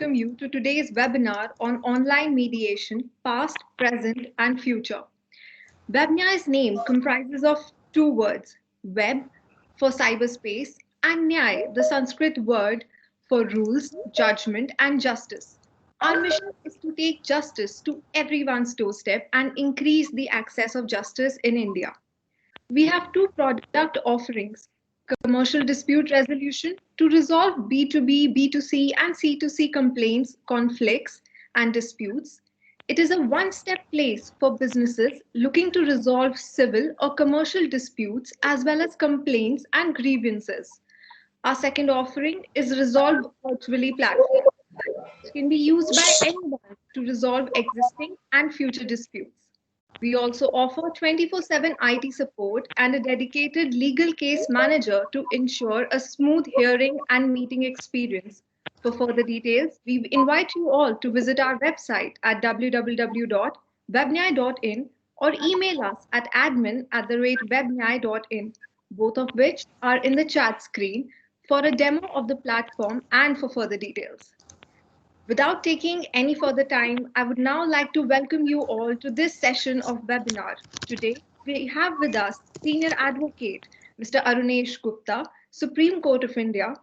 welcome you to today's webinar on online mediation, past, present, and future. Webnya's name comprises of two words, web for cyberspace and nyay, the Sanskrit word for rules, judgment, and justice. Our mission is to take justice to everyone's doorstep and increase the access of justice in India. We have two product offerings, commercial dispute resolution to resolve B2B, B2C, and C2C complaints, conflicts, and disputes. It is a one step place for businesses looking to resolve civil or commercial disputes as well as complaints and grievances. Our second offering is Resolve Virtually platform, which can be used by anyone to resolve existing and future disputes. We also offer 24/7 IT support and a dedicated legal case manager to ensure a smooth hearing and meeting experience. For further details, we invite you all to visit our website at www.webnyai.in or email us at admin@webnyai.in, both of which are in the chat screen for a demo of the platform and for further details. Without taking any further time, I would now like to welcome you all to this session of webinar. Today, we have with us Senior Advocate Mr. Arunesh Gupta, Supreme Court of India,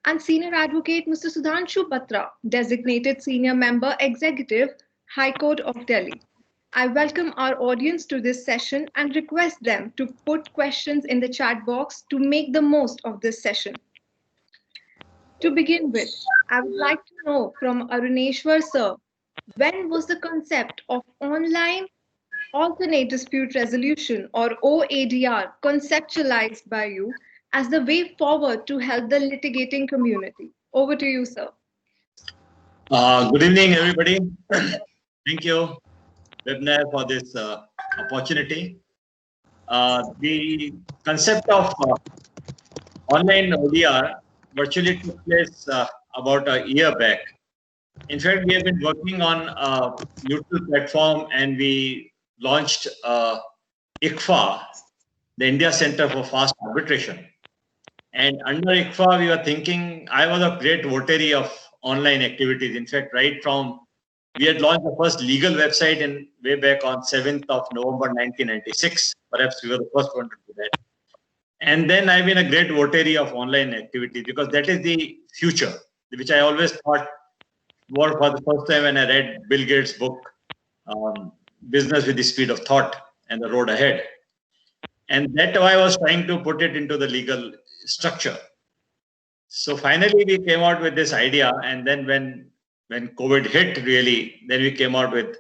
and Senior Advocate Mr. Sudhanshu Batra, Designated Senior Member Executive, High Court of Delhi. I welcome our audience to this session and request them to put questions in the chat box to make the most of this session. To begin with, I would like to know from Aruneshwar sir, when was the concept of online alternate dispute resolution or OADR conceptualized by you as the way forward to help the litigating community? Over to you, sir. Good evening, everybody. Thank you, Webnair, for this opportunity. The concept of online ODR virtually took place about a year back. In fact, we have been working on a neutral platform and we launched ICFA, the India Center for Fast Arbitration. And under ICFA, we were thinking, I was a great votary of online activities. In fact, right from, we had launched the first legal website in way back on 7th of November 1996. Perhaps we were the first one to do that. And then I've been a great votary of online activity because that is the future, which I always thought were for the first time when I read Bill Gates' book, Business with the Speed of Thought and the Road Ahead. And that's why I was trying to put it into the legal structure. So finally, we came out with this idea. And then when COVID hit, really, then we came out with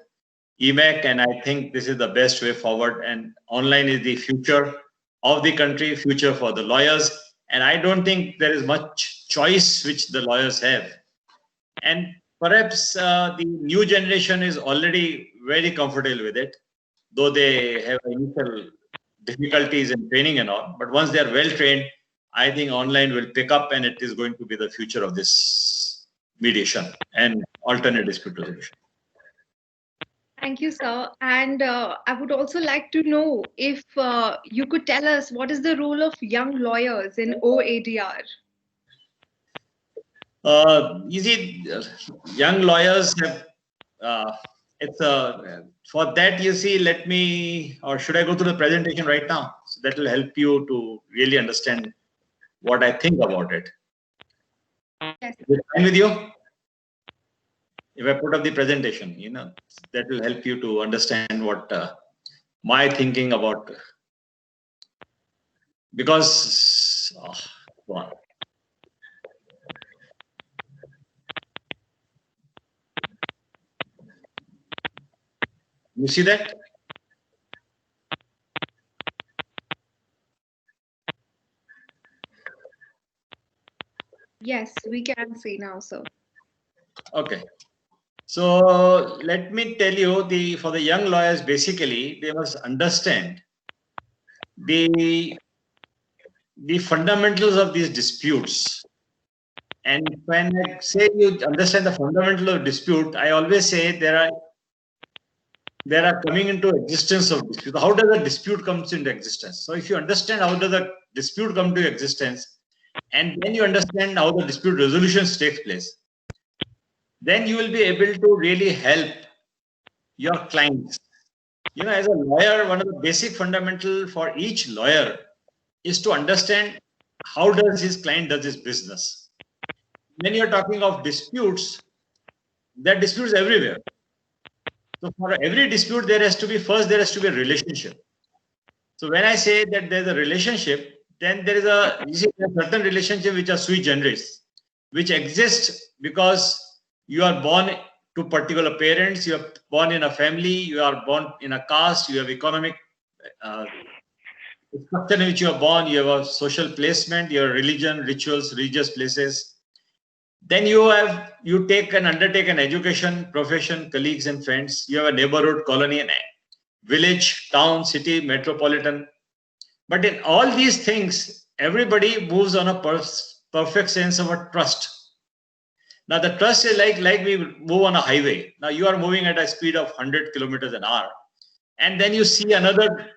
EMAC. And I think this is the best way forward. And online is the future of the country, future for the lawyers. And I don't think there is much choice which the lawyers have. And perhaps the new generation is already very comfortable with it, though they have initial difficulties in training and all. But once they are well trained, I think online will pick up and it is going to be the future of this mediation and alternate dispute resolution. Thank you, sir. And I would also like to know if you could tell us what is the role of young lawyers in OADR? You see, young lawyers have, for that, you see, let me, or should I go through the presentation right now? So that will help you to really understand what I think about it. Yes. Is it fine with you? If I put up the presentation, that will help you to understand what my thinking about, because, go on. You see that? Yes, we can see now, sir. Okay. So let me tell you, for the young lawyers, basically, they must understand the fundamentals of these disputes. And when I say you understand the fundamental of dispute, I always say there are coming into existence of dispute. How does a dispute comes into existence? So if you understand how does a dispute come to existence, and then you understand how the dispute resolutions takes place, then you will be able to really help your clients. As a lawyer, one of the basic fundamental for each lawyer is to understand how does his client does his business. When you're talking of disputes, there are disputes everywhere. So for every dispute, there has to be a relationship. So when I say that there's a relationship, then there is a certain relationship which are sui generis, which exists because you are born to particular parents, you are born in a family, you are born in a caste, you have economic uh, structure in which you are born, you have a social placement, your religion, rituals, religious places. Then you undertake an education, profession, colleagues and friends. You have a neighborhood, colony, and village, town, city, metropolitan. But in all these things, everybody moves on a perfect sense of a trust. Now the trust is like we move on a highway. Now you are moving at a speed of 100 kilometers an hour, and then you see another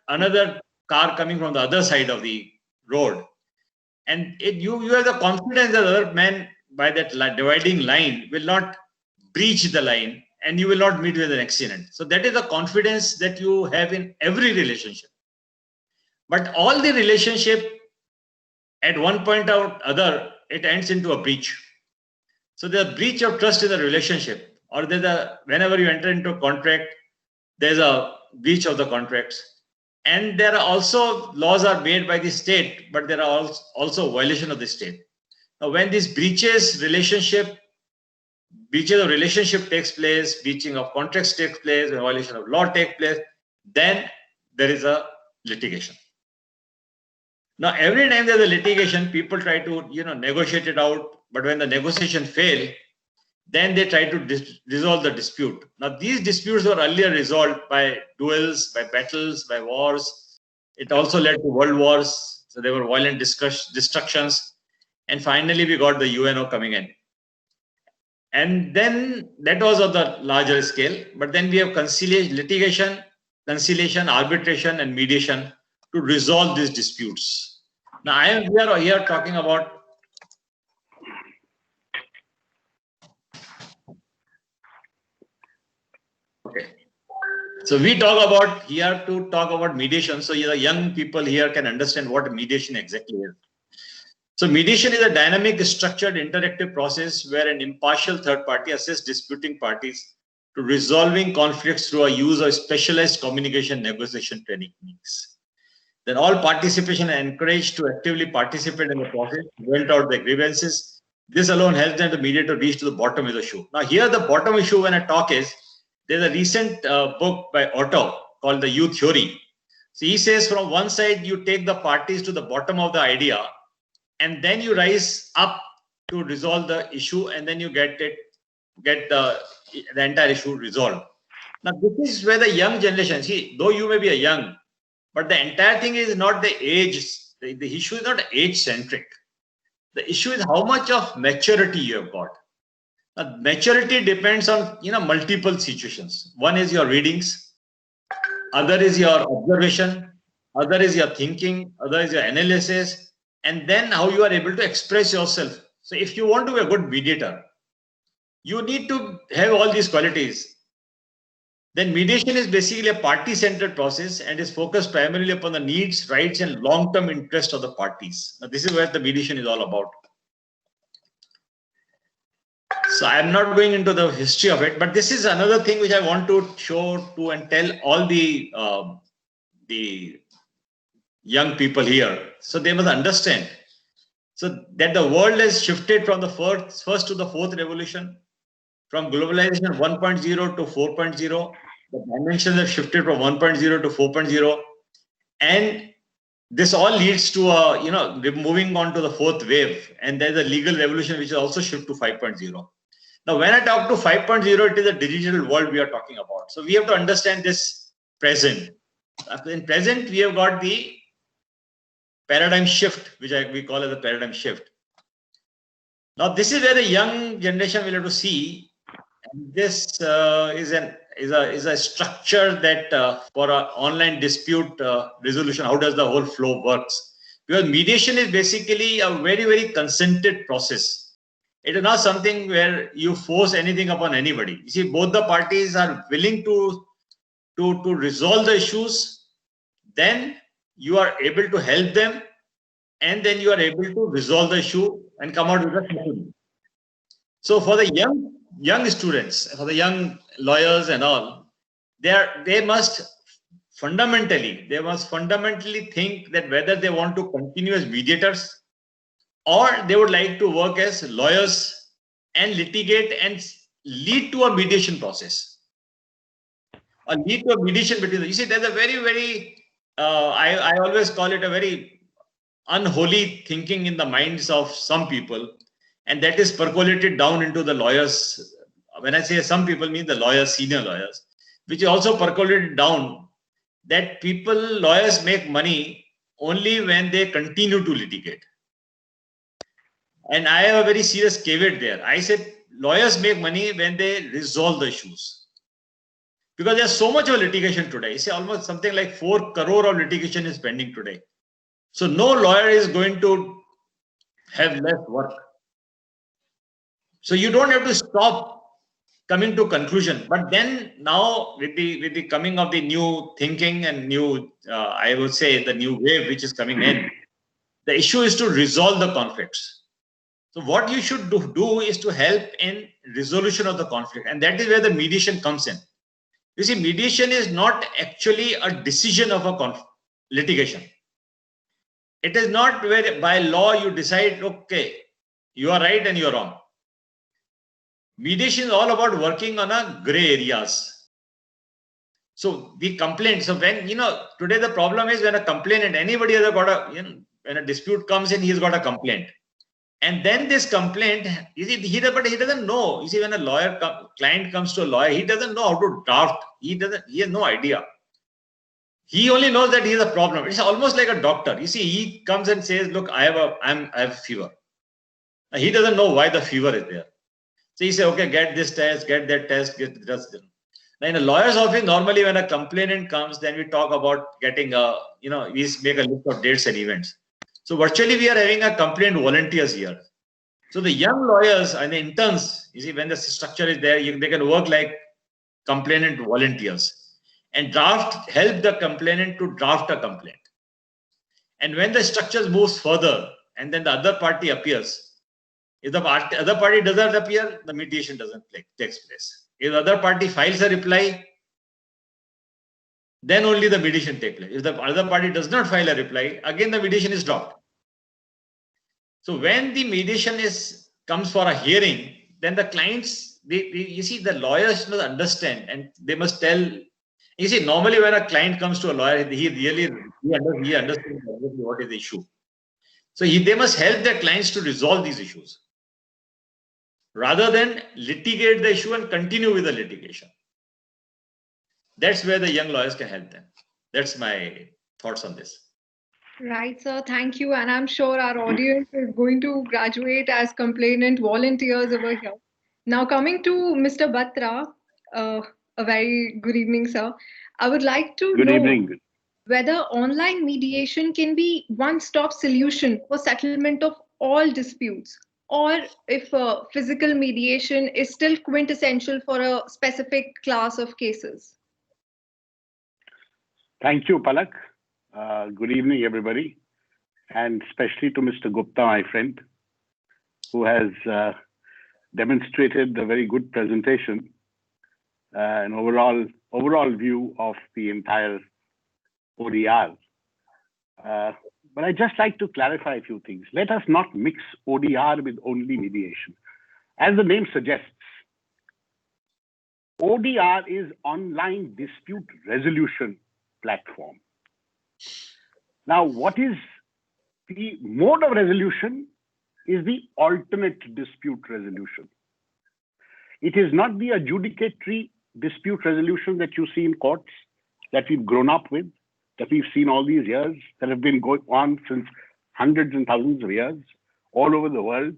car coming from the other side of the road, and you have the confidence that the other man by that dividing line will not breach the line and you will not meet with an accident. So that is the confidence that you have in every relationship. But all the relationship at one point or other, it ends into a breach. So the breach of trust in the relationship, or whenever you enter into a contract, there's a breach of the contracts. And there are also laws are made by the state, but there are also violation of the state. Now, when these breaches of relationship takes place, breaching of contracts takes place, when violation of law takes place, then there is a litigation. Now, every time there's a litigation, people try to negotiate it out, but when the negotiation fail, then they try to resolve the dispute. Now, these disputes were earlier resolved by duels, by battles, by wars. It also led to world wars. So there were violent destructions. And finally, we got the UNO coming in. And then that was on the larger scale. But then we have litigation, conciliation, arbitration, and mediation to resolve these disputes. Now, we are here talking about So we talk about mediation. So the young people here can understand what mediation exactly is. So mediation is a dynamic, structured, interactive process where an impartial third party assists disputing parties to resolving conflicts through a use of specialized communication negotiation techniques. Then all participation are encouraged to actively participate in the process, vent out their grievances. This alone helps them to mediate to reach to the bottom of the issue. Now here the bottom issue when I talk is, there's a recent book by Otto called The You Theory. So he says from one side, you take the parties to the bottom of the idea, and then you rise up to resolve the issue, and then you get the entire issue resolved. Now, this is where the young generation, see, though you may be a young, but the entire thing is not the age. The issue is not age-centric. The issue is how much of maturity you have got. Now, maturity depends on multiple situations. One is your readings, other is your observation, other is your thinking, other is your analysis, and then how you are able to express yourself. So if you want to be a good mediator, you need to have all these qualities. Then mediation is basically a party-centered process and is focused primarily upon the needs, rights, and long-term interest of the parties. Now, this is what the mediation is all about. So I'm not going into the history of it, but this is another thing which I want to show to and tell all the young people here. So they must understand. So that the world has shifted from the first to the fourth revolution, from globalization 1.0 to 4.0. The dimensions have shifted from 1.0 to 4.0, and this all leads to moving on to the fourth wave, and there's a legal revolution which is also shift to 5.0. Now, when I talk to 5.0, it is a digital world we are talking about. So we have to understand this present. In present, we have got the paradigm shift, which we call as a paradigm shift. Now, this is where the young generation will have to see. And this is a structure that for an online dispute resolution, how does the whole flow works? Because mediation is basically a very, very consented process. It is not something where you force anything upon anybody. You see, both the parties are willing to resolve the issues. Then you are able to help them, and then you are able to resolve the issue and come out with a solution. So for the young students, for the young lawyers and all, they must fundamentally think that whether they want to continue as mediators or they would like to work as lawyers and litigate and lead to a mediation process, or lead to a mediation between them. You see, there's a very I always call it a very unholy thinking in the minds of some people, and that is percolated down into the lawyers. When I say some people, mean the lawyers, senior lawyers, which is also percolated down, that lawyers make money only when they continue to litigate. And I have a very serious caveat there. I said lawyers make money when they resolve the issues. Because there's so much of litigation today. You see, almost something like 4 crore of litigation is pending today. So no lawyer is going to have less work. So you don't have to stop coming to conclusion. But then now with the coming of the new thinking and new, I would say the new wave which is coming in, the issue is to resolve the conflicts. So what you should do is to help in resolution of the conflict. And that is where the mediation comes in. You see, mediation is not actually a decision of a litigation. It is not where by law you decide, okay, you are right and you are wrong. Mediation is all about working on a gray areas. So the complaint, so when, today the problem is when a complainant, anybody has got when a dispute comes in, he's got a complaint. And then this complaint, you see, he doesn't know. You see, when a client comes to a lawyer, he doesn't know how to draft. He has no idea. He only knows that he has a problem. It's almost like a doctor. You see, he comes and says, look, I have fever. Now, he doesn't know why the fever is there. So he says, okay, get this test, get that test, get this. Now, in a lawyer's office, normally when a complainant comes, then we talk about getting we make a list of dates and events. So virtually we are having a complaint volunteers here. So the young lawyers and the interns, you see, when the structure is there, they can work like complainant volunteers and help the complainant to draft a complaint. And when the structure moves further and then the other party appears, if the other party doesn't appear, the mediation doesn't takes place. If the other party files a reply, then only the mediation takes place. If the other party does not file a reply, again the mediation is dropped. So when the mediation comes for a hearing, then the clients, you see, the lawyers must understand and they must tell. You see, normally when a client comes to a lawyer, he understands what is the issue. So they must help their clients to resolve these issues rather than litigate the issue and continue with the litigation. That's where the young lawyers can help them. That's my thoughts on this. Right, sir. Thank you. And I'm sure our audience is going to graduate as complainant volunteers over here. Now, coming to Mr. Batra, a very good evening, sir. I would like to know whether online mediation can be one-stop solution for settlement of all disputes, or if physical mediation is still quintessential for a specific class of cases. Thank you, Palak. Good evening, everybody, and especially to Mr. Gupta, my friend, who has demonstrated a very good presentation, an overall view of the entire ODR. But I'd just like to clarify a few things. Let us not mix ODR with only mediation. As the name suggests, ODR is online dispute resolution platform. Now, what is the mode of resolution is the alternate dispute resolution. It is not the adjudicatory dispute resolution that you see in courts that we've grown up with, that we've seen all these years, that have been going on since hundreds and thousands of years all over the world.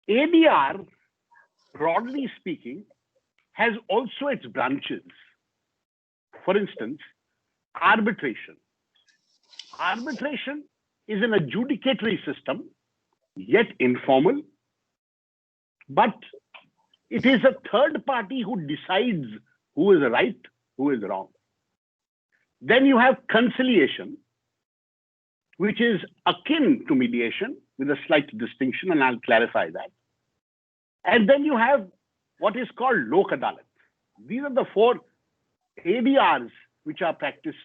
ADR, broadly speaking, has also its branches. For instance, arbitration. Arbitration is an adjudicatory system, yet informal, but it is a third party who decides who is right, who is wrong. Then you have conciliation, which is akin to mediation with a slight distinction, and I'll clarify that. And then you have what is called Lok Adalat. These are the 4 ADRs which are practiced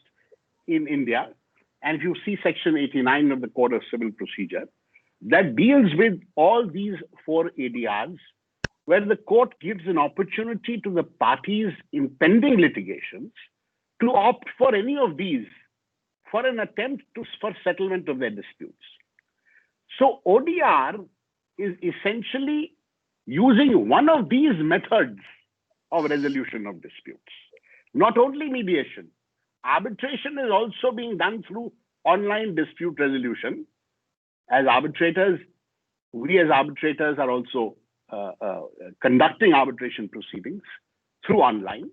in India. And if you see Section 89 of the Code of Civil Procedure, that deals with all these 4 ADRs, where the court gives an opportunity to the parties in pending litigations to opt for any of these for an attempt for settlement of their disputes. So ODR is essentially using one of these methods of resolution of disputes. Not only mediation, arbitration is also being done through online dispute resolution. As arbitrators, we as arbitrators are also conducting arbitration proceedings through online.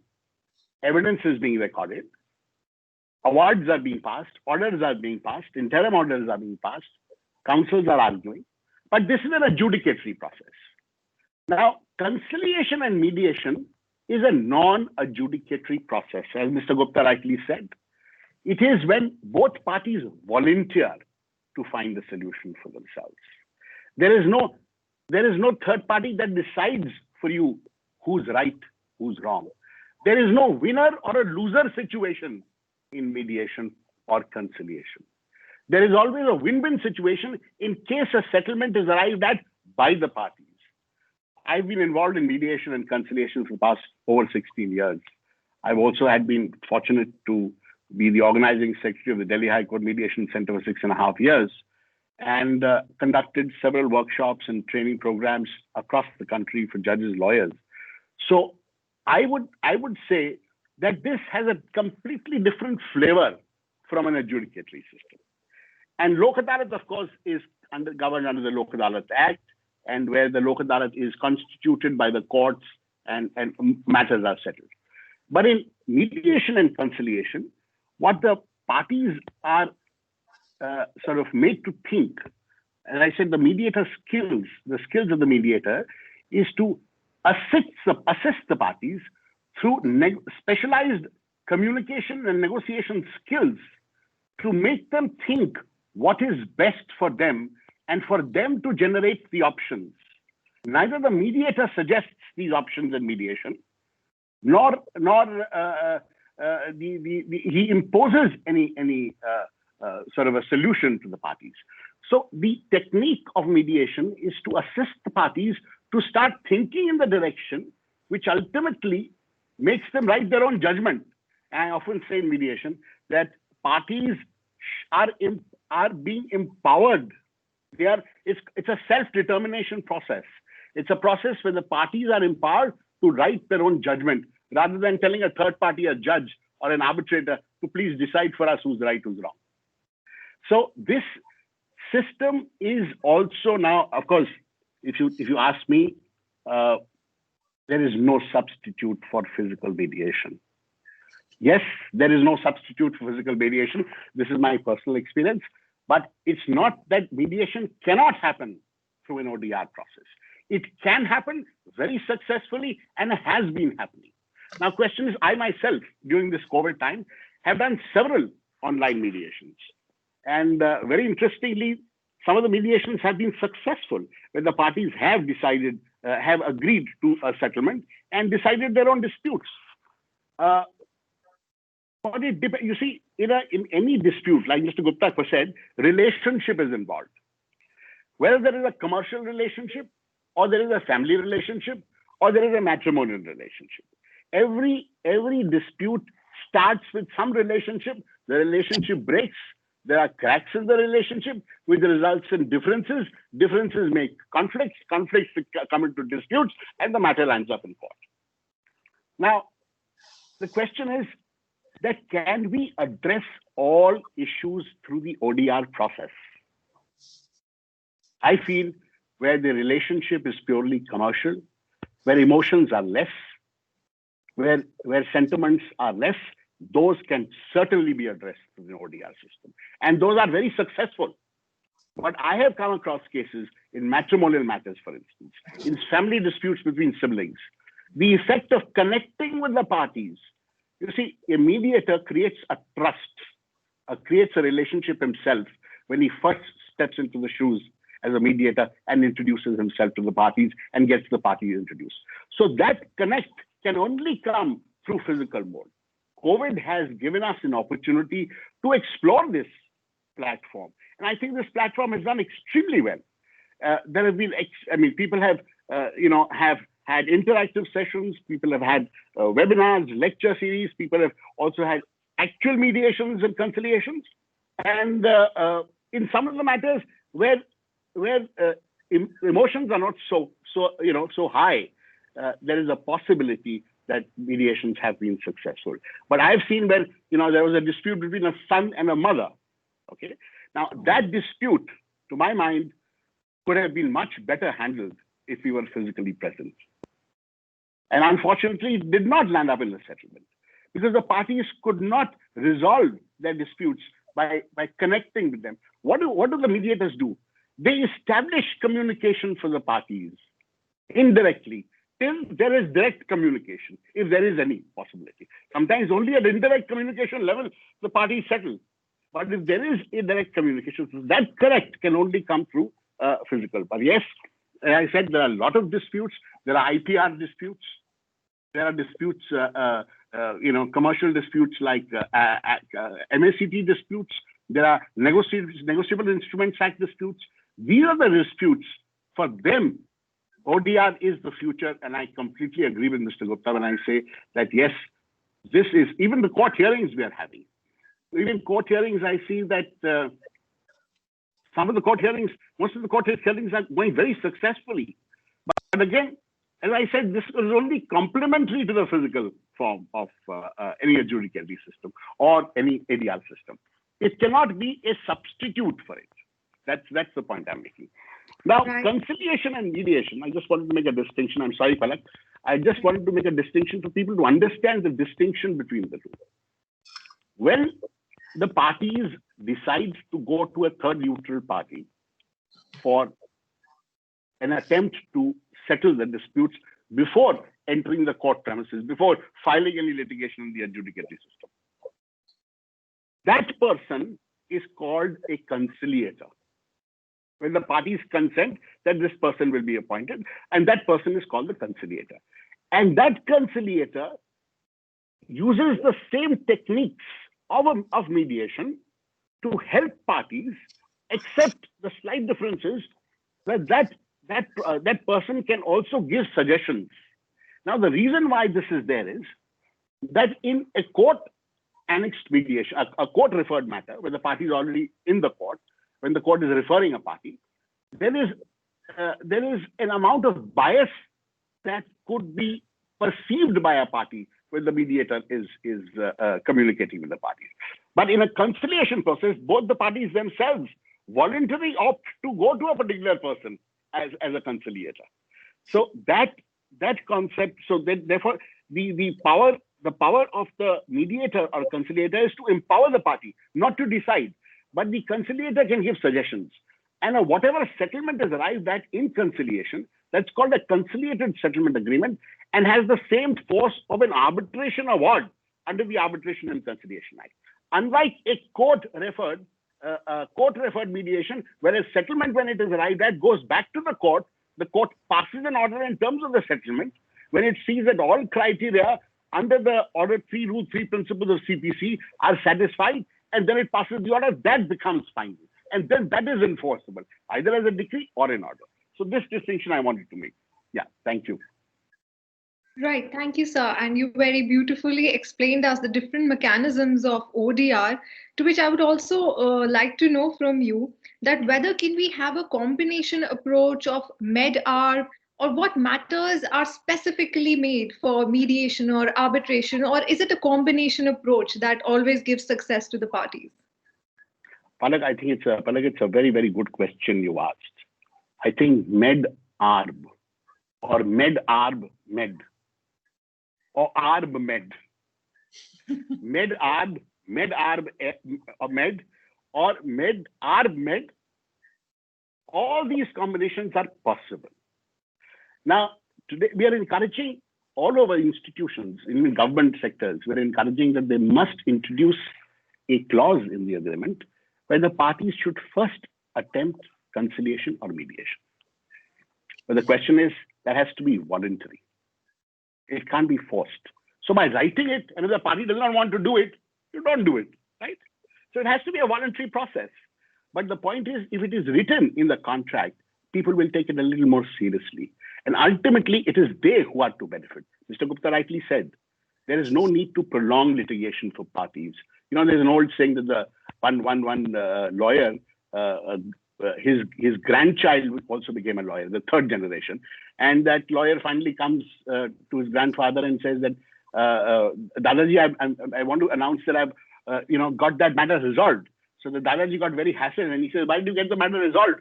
Evidence is being recorded. Awards are being passed, orders are being passed, interim orders are being passed, counsels are arguing, but this is an adjudicatory process. Now, conciliation and mediation is a non-adjudicatory process, as Mr. Gupta rightly said. It is when both parties volunteer to find a solution for themselves. There is no third party that decides for you who's right, who's wrong. There is no winner or a loser situation in mediation or conciliation. There is always a win-win situation in case a settlement is arrived at by the parties. I've been involved in mediation and conciliation for the past over 16 years. I've also been fortunate to be the organizing secretary of the Delhi High Court Mediation Center for 6.5 years, and conducted several workshops and training programs across the country for judges, lawyers. So I would say that this has a completely different flavor from an adjudicatory system. And Lok Adalat, of course, is governed under the Lok Adalat Act, and where the Lok Adalat is constituted by the courts and matters are settled. But in mediation and conciliation, what the parties are sort of made to think, as I said, the mediator skills, the skills of the mediator is to assist the parties through specialized communication and negotiation skills to make them think what is best for them and for them to generate the options. Neither the mediator suggests these options in mediation, nor he imposes any sort of a solution to the parties. So the technique of mediation is to assist the parties to start thinking in the direction which ultimately makes them write their own judgment. And I often say in mediation that parties are being empowered. It's a self-determination process. It's a process where the parties are empowered to write their own judgment, rather than telling a third party, a judge or an arbitrator, to please decide for us who's right, who's wrong. So this system is also now, of course, if you ask me, there is no substitute for physical mediation. Yes, there is no substitute for physical mediation. This is my personal experience, but it's not that mediation cannot happen through an ODR process. It can happen very successfully and has been happening. Now, question is, I myself, during this COVID time, have done several online mediations. And very interestingly, some of the mediations have been successful, where the parties have decided, have agreed to a settlement and decided their own disputes. But you see, in any dispute, like Mr. Gupta said, relationship is involved. Whether there is a commercial relationship, or there is a family relationship, or there is a matrimonial relationship. Every dispute starts with some relationship. The relationship breaks. There are cracks in the relationship, which results in differences. Differences make conflicts. Conflicts come into disputes, and the matter ends up in court. Now, the question is that can we address all issues through the ODR process? I feel where the relationship is purely commercial, where emotions are less, where sentiments are less, those can certainly be addressed through the ODR system. And those are very successful. But I have come across cases in matrimonial matters, for instance, in family disputes between siblings. The effect of connecting with the parties. You see, a mediator creates a trust, creates a relationship himself when he first steps into the shoes as a mediator and introduces himself to the parties and gets the parties introduced. So that connect can only come through physical mode. COVID has given us an opportunity to explore this platform. And I think this platform has done extremely well. There have been, people have, have had interactive sessions, people have had webinars, lecture series, people have also had actual mediations and conciliations. And in some of the matters where emotions are not so high, there is a possibility that mediations have been successful. But I've seen where there was a dispute between a son and a mother. Okay, now that dispute, to my mind, could have been much better handled if we were physically present. And unfortunately, it did not land up in a settlement because the parties could not resolve their disputes by connecting with them. What do the mediators do? They establish communication for the parties indirectly till there is direct communication, if there is any possibility. Sometimes only at indirect communication level, the parties settle. But if there is a direct communication, that correct can only come through physical. But yes, as I said, there are a lot of disputes. There are IPR disputes. There are disputes, commercial disputes like MACT disputes. There are Negotiable Instruments Act disputes. These are the disputes. For them, ODR is the future. And I completely agree with Mr. Gupta when I say that, yes, this is even the court hearings we are having. Even court hearings, I see that most of the court hearings are going very successfully. But again, as I said, this is only complementary to the physical form of any adjudicatory system or any ADR system. It cannot be a substitute for it. That's the point I'm making. Now, right. Conciliation and mediation, I just wanted to make a distinction. I'm sorry, Palak. I just wanted to make a distinction for people to understand the distinction between the two. When the parties decide to go to a third neutral party for an attempt to settle the disputes before entering the court premises, before filing any litigation in the adjudicatory system, that person is called a conciliator. When the parties consent that this person will be appointed, and that person is called the conciliator. And that conciliator uses the same techniques of mediation to help parties, except the slight differences that person can also give suggestions. Now, the reason why this is there is that in a court-annexed mediation, a court-referred matter, where the party is already in the court, when the court is referring a party, there is an amount of bias that could be perceived by a party when the mediator is communicating with the parties. But in a conciliation process, both the parties themselves voluntarily opt to go to a particular person as a conciliator. So that concept, therefore the power of the mediator or conciliator is to empower the party, not to decide. But the conciliator can give suggestions. And whatever settlement is arrived at in conciliation, that's called a conciliated settlement agreement and has the same force of an arbitration award under the Arbitration and Conciliation Act. Unlike a court-referred mediation, where a settlement, when it is arrived at, goes back to the court passes an order in terms of the settlement. When it sees that all criteria under the Order 3, Rule 3 principles of CPC are satisfied, and then it passes the order, that becomes final. And then that is enforceable, either as a decree or an order. So this distinction I wanted to make. Yeah, thank you. Right, thank you, sir. And you very beautifully explained us the different mechanisms of ODR, to which I would also like to know from you that whether can we have a combination approach of Med-Arb, or what matters are specifically made for mediation or arbitration, or is it a combination approach that always gives success to the parties? Palak, I think it's a very, very good question you asked. I think Med-Arb or Med-Arb-Med or Arb-Med, Med-Arb, Med-Arb-Med or Med-Arb-Med All these combinations are possible. Now, today we are encouraging all over institutions, in government sectors, we're encouraging that they must introduce a clause in the agreement where the parties should first attempt conciliation or mediation. But the question is, that has to be voluntary. It can't be forced. So by writing it, and if the party does not want to do it, you don't do it, right? So it has to be a voluntary process. But the point is, if it is written in the contract, people will take it a little more seriously. And ultimately, it is they who are to benefit. Mr. Gupta rightly said, there is no need to prolong litigation for parties. You know, there's an old saying that the one lawyer, his grandchild also became a lawyer, the third generation. And that lawyer finally comes to his grandfather and says that, Dadaji, I want to announce that I've got that matter resolved. So the Dadaji got very hassled and he says, why did you get the matter resolved?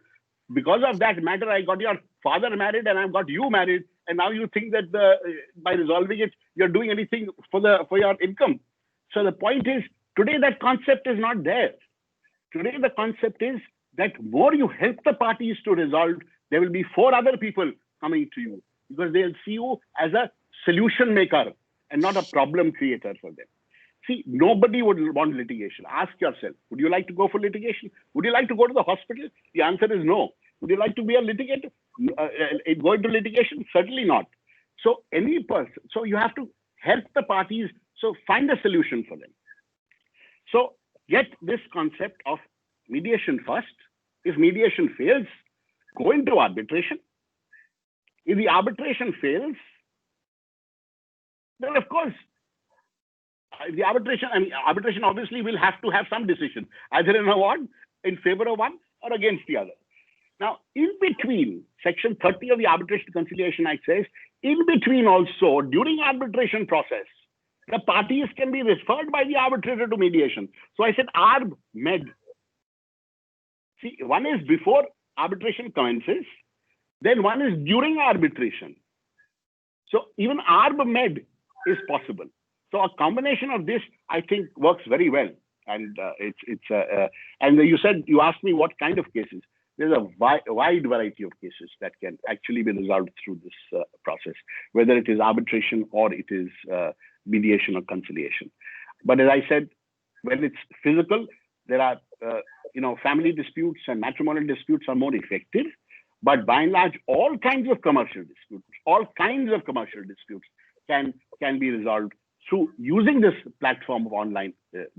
Because of that matter, I got your father married and I've got you married. And now you think that by resolving it, you're doing anything for your income. So the point is, today that concept is not there. Today the concept is that more you help the parties to resolve, there will be 4 other people coming to you because they'll see you as a solution maker and not a problem creator for them. See, nobody would want litigation. Ask yourself, would you like to go for litigation? Would you like to go to the hospital? The answer is no. Would you like to be a litigator? Go into litigation? Certainly not. So any person, so you have to help the parties, so find a solution for them. So get this concept of mediation first. If mediation fails, go into arbitration. If the arbitration fails, then of course, the arbitration obviously will have to have some decision, either in in favor of one or against the other. Now, in between, Section 30 of the Arbitration Conciliation Act says, in between also, during arbitration process, the parties can be referred by the arbitrator to mediation. So I said ARB-MED. See, one is before arbitration commences, then one is during arbitration. So even ARB-MED is possible. So a combination of this, I think, works very well. And you asked me what kind of cases. There's a wide variety of cases that can actually be resolved through this process, whether it is arbitration or it is mediation or conciliation. But as I said, when it's physical, there are family disputes and matrimonial disputes are more effective. But by and large, all kinds of commercial disputes can be resolved through using this platform of online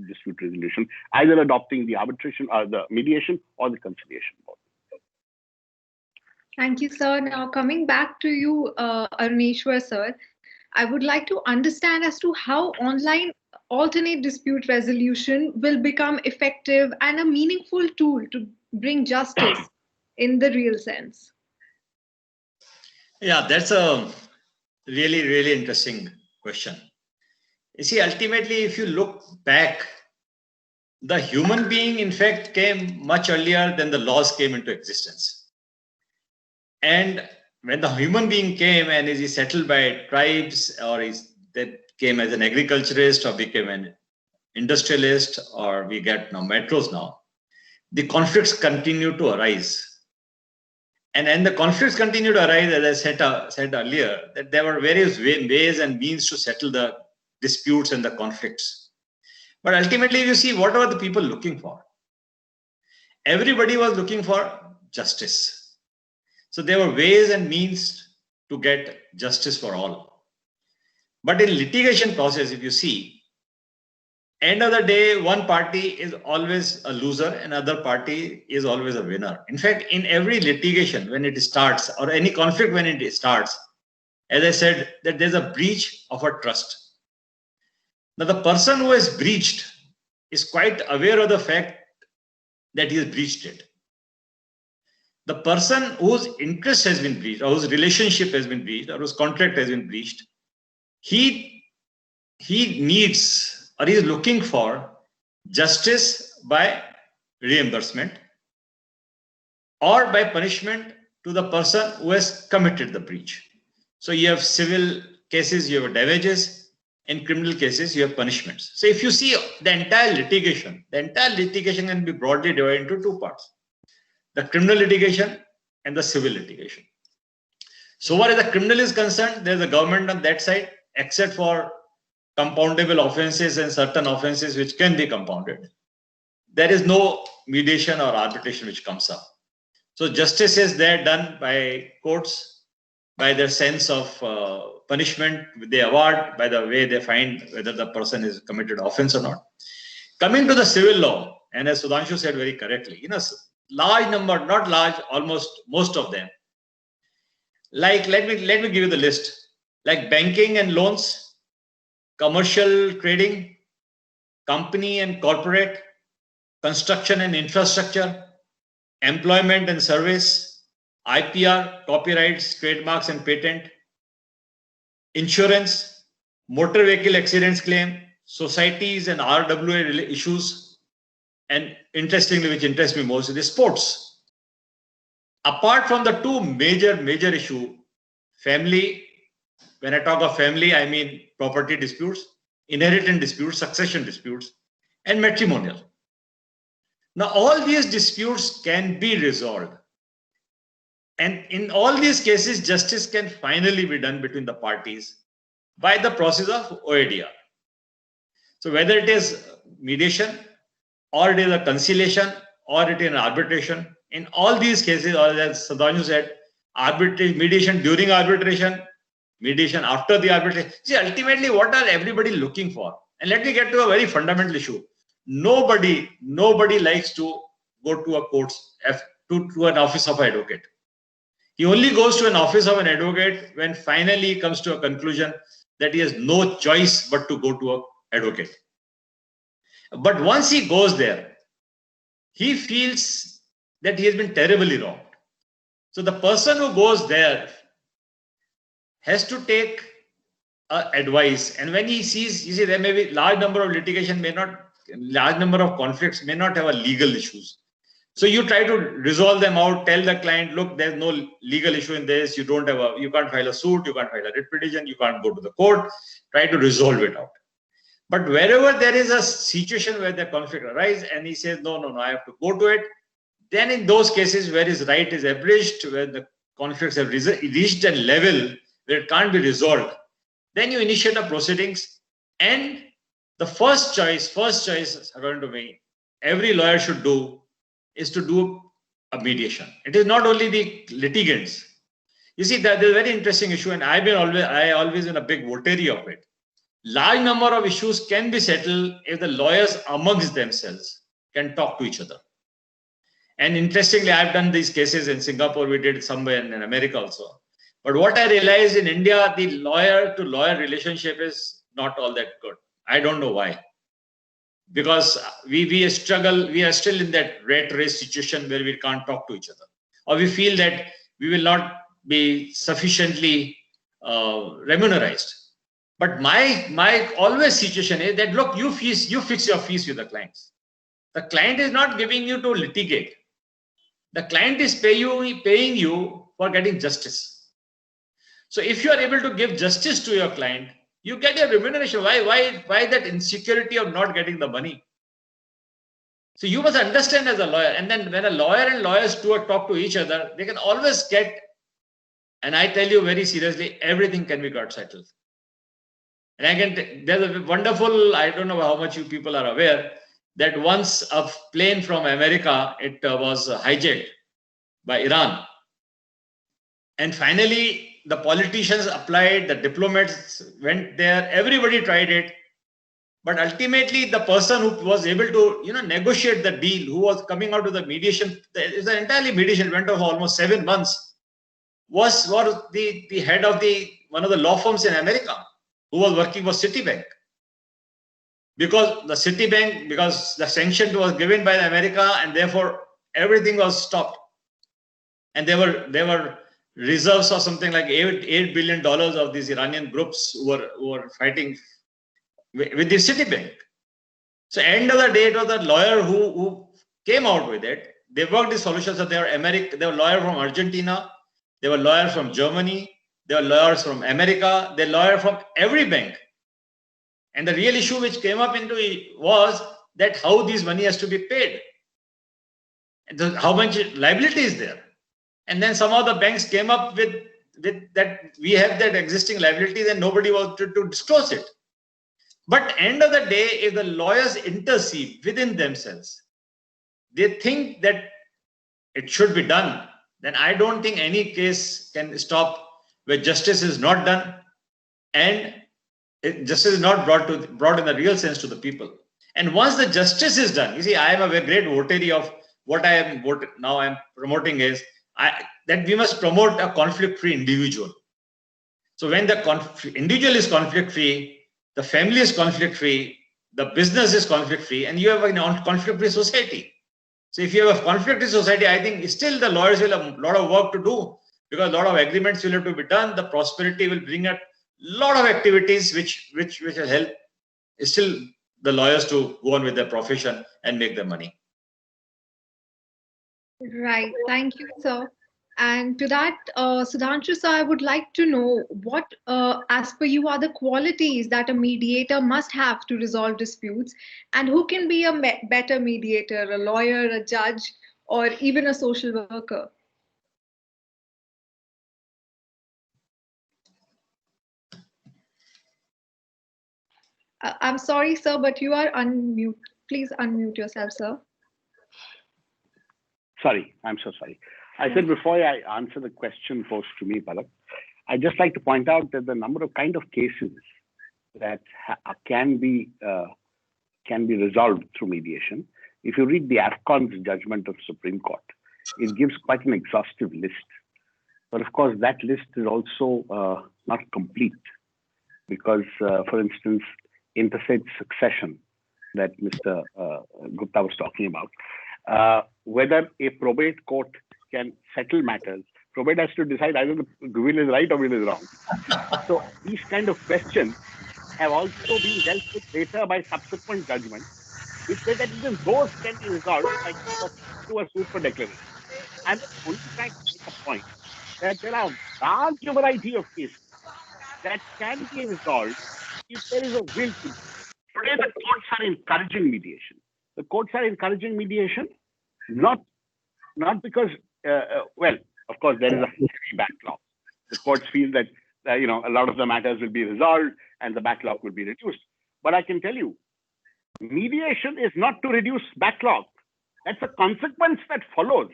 dispute resolution, either adopting the arbitration or the mediation or the conciliation mode. Thank you, sir. Now, coming back to you, Aruneshwar, sir, I would like to understand as to how online alternate dispute resolution will become effective and a meaningful tool to bring justice in the real sense. Yeah, that's a really, really interesting question. You see, ultimately, if you look back, the human being, in fact, came much earlier than the laws came into existence. And when the human being came and is he settled by tribes, or that came as an agriculturist, or became an industrialist, or we get now metros now, the conflicts continue to arise. And the conflicts continue to arise, as I said earlier, that there were various ways and means to settle the disputes and the conflicts. But ultimately, you see, what were the people looking for? Everybody was looking for justice. So there were ways and means to get justice for all. But in litigation process, if you see, end of the day, one party is always a loser, another party is always a winner. In fact, in every litigation, when it starts, or any conflict when it starts, as I said, that there's a breach of a trust. Now, the person who has breached is quite aware of the fact that he has breached it. The person whose interest has been breached, or whose relationship has been breached, or whose contract has been breached, he needs, or he is looking for justice by reimbursement or by punishment to the person who has committed the breach. So you have civil cases, you have damages. In criminal cases, you have punishments. So if you see the entire litigation can be broadly divided into 2 parts. The criminal litigation and the civil litigation. So far as the criminal is concerned, there's a government on that side, except for compoundable offenses and certain offenses which can be compounded. There is no mediation or arbitration which comes up. So justice is there done by courts, by their sense of punishment they award, by the way they find whether the person is committed offense or not. Coming to the civil law, and as Sudhanshu said very correctly, large number, not large, almost most of them. Like, let me give you the list. Like banking and loans, commercial trading, company and corporate, construction and infrastructure, employment and service, IPR, copyrights, trademarks and patent, insurance, motor vehicle accidents claim, societies and RWA issues, and interestingly, which interests me most, is sports. Apart from the two major issue, family, when I talk of family, I mean property disputes, inheritance disputes, succession disputes, and matrimonial. Now, all these disputes can be resolved. And in all these cases, justice can finally be done between the parties by the process of OADR. So whether it is mediation, or it is a conciliation, or it is an arbitration, in all these cases, or as Sudhanshu said, mediation during arbitration, mediation after the arbitration. See, ultimately, what are everybody looking for? And let me get to a very fundamental issue. Nobody likes to go to a court, to an office of an advocate. He only goes to an office of an advocate when finally he comes to a conclusion that he has no choice but to go to an advocate. But once he goes there, he feels that he has been terribly wronged. So the person who goes there has to take advice. And when he sees, you see, there may be large number of litigation, large number of conflicts may not have a legal issues. So you try to resolve them out, tell the client, look, there's no legal issue in this. You can't file a suit, you can't file a writ petition, you can't go to the court, try to resolve it out. But wherever there is a situation where the conflict arises and he says, no, I have to go to it, then in those cases where his right is abridged, where the conflicts have reached a level where it can't be resolved, then you initiate the proceedings. And the first choice, according to me, every lawyer should do is to do a mediation. It is not only the litigants. You see, there's a very interesting issue, and I always been a big votary of it. Large number of issues can be settled if the lawyers amongst themselves can talk to each other. And interestingly, I've done these cases in Singapore. We did somewhere in America also. But what I realized in India, the lawyer to lawyer relationship is not all that good. I don't know why. Because we struggle, we are still in that rat race situation where we can't talk to each other. Or we feel that we will not be sufficiently remunerated. But my always situation is that, look, you fix your fees with the clients. The client is not giving you to litigate. The client is paying you for getting justice. So if you are able to give justice to your client, you get your remuneration. Why that insecurity of not getting the money? So you must understand as a lawyer. And then when a lawyer and lawyers talk to each other, they can always get, and I tell you very seriously, everything can be got settled. And there's a wonderful, I don't know how much you people are aware, that once a plane from America, it was hijacked by Iran. And finally, the politicians applied, the diplomats went there, everybody tried it. But ultimately, the person who was able to negotiate the deal, who was coming out of the mediation, it's an entirely mediation, went on for almost 7 months, was the head of one of the law firms in America, who was working for Citibank. Because the sanction was given by America, and therefore everything was stopped. And there were reserves of something like $8 billion of these Iranian groups who were fighting with the Citibank. So end of the day, it was a lawyer who came out with it. They worked the solutions. So there were lawyers from Argentina, there were lawyers from Germany, there were lawyers from America, there were lawyers from every bank. And the real issue which came up into it was that how this money has to be paid. And how much liability is there. And then somehow the banks came up with that we have that existing liabilities and nobody wanted to disclose it. But end of the day, if the lawyers intercede within themselves, they think that it should be done, then I don't think any case can stop where justice is not done and justice is not brought in the real sense to the people. And once the justice is done, you see, I am a very great votary of what I am now I'm promoting is that we must promote a conflict-free individual. So when the individual is conflict-free, the family is conflict-free, the business is conflict-free, and you have a conflict-free society. So if you have a conflict-free society, I think still the lawyers will have a lot of work to do because a lot of agreements will have to be done. The prosperity will bring a lot of activities which will help still the lawyers to go on with their profession and make their money. Right. Thank you, sir. And to that, Sudhanshu sir, I would like to know what, as per you, are the qualities that a mediator must have to resolve disputes, and who can be a better mediator, a lawyer, a judge, or even a social worker? I'm sorry, sir, but you are unmute. Please unmute yourself, sir. Sorry, I'm so sorry. I said before I answer the question posed to me, Palak, I'd just like to point out that the number of kind of cases that can be resolved through mediation. If you read the AFCON's judgment of Supreme Court, it gives quite an exhaustive list. But of course, that list is also not complete because, for instance, interstate succession that Mr. Gupta was talking about, whether a probate court can settle matters, probate has to decide either the will is right or will is wrong. So these kind of questions have also been dealt with later by subsequent judgments, which say that even those can be resolved by to a suit for declaration. I'm only trying to make a point that there are a large variety of cases that can be resolved if there is a will to. Today, the courts are encouraging mediation. The courts are encouraging mediation, not because, well, of course, there is a heavy backlog. The courts feel that a lot of the matters will be resolved and the backlog will be reduced. But I can tell you, mediation is not to reduce backlog. That's a consequence that follows.